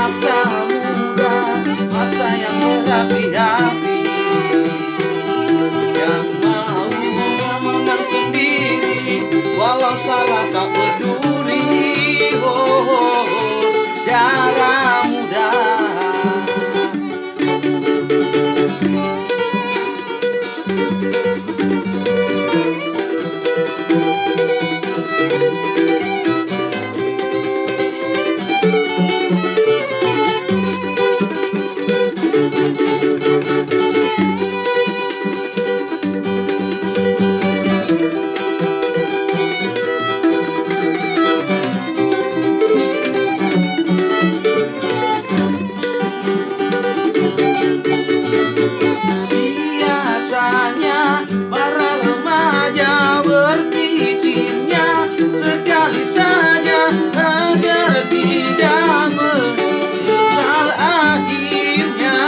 Masa muda, masa yang berapi-api, yang mau menang sendiri, walau salah tak peduli. Oh, darah muda. Biasanya para remaja berpikirnya sekali saja agar tidak menyesal akhirnya.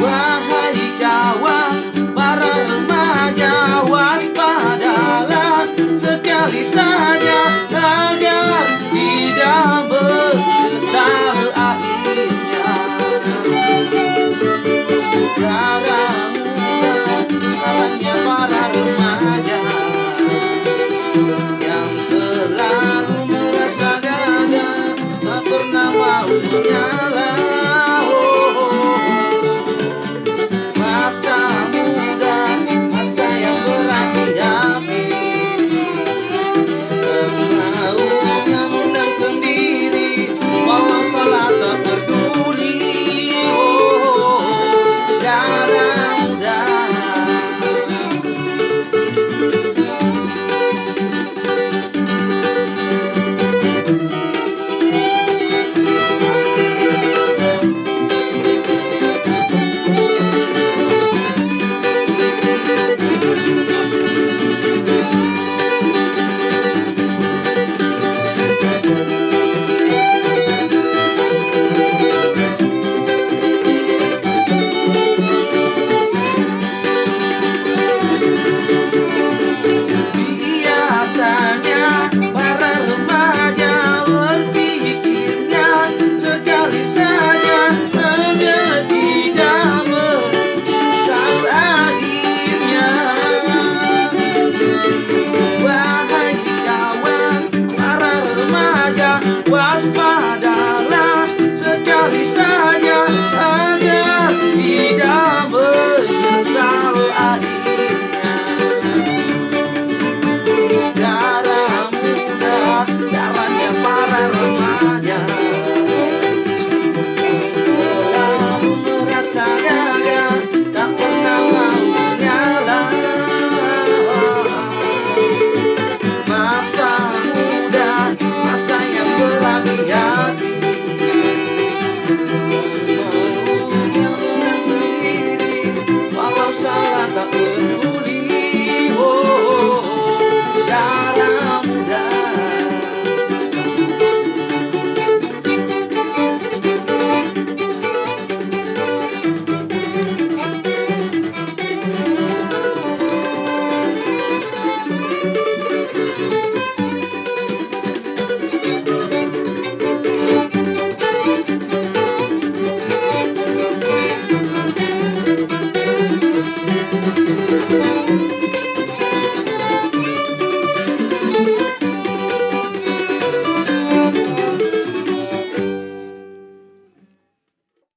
Wahai kawan, para remaja waspadalah sekali saja agar tidak menyesal akhirnya. Darah muda, darahnya para remaja yang selalu merasa gagal, tak pernah mau mengalah. Masa muda, masa yang berapi-api, yang mau menang sendiri, walau salah tak peduli. Darah muda. Biasanya para remaja berpikirnya sekali saja agar tidak menyesal akhirnya. Wahai kawan, para remaja waspada.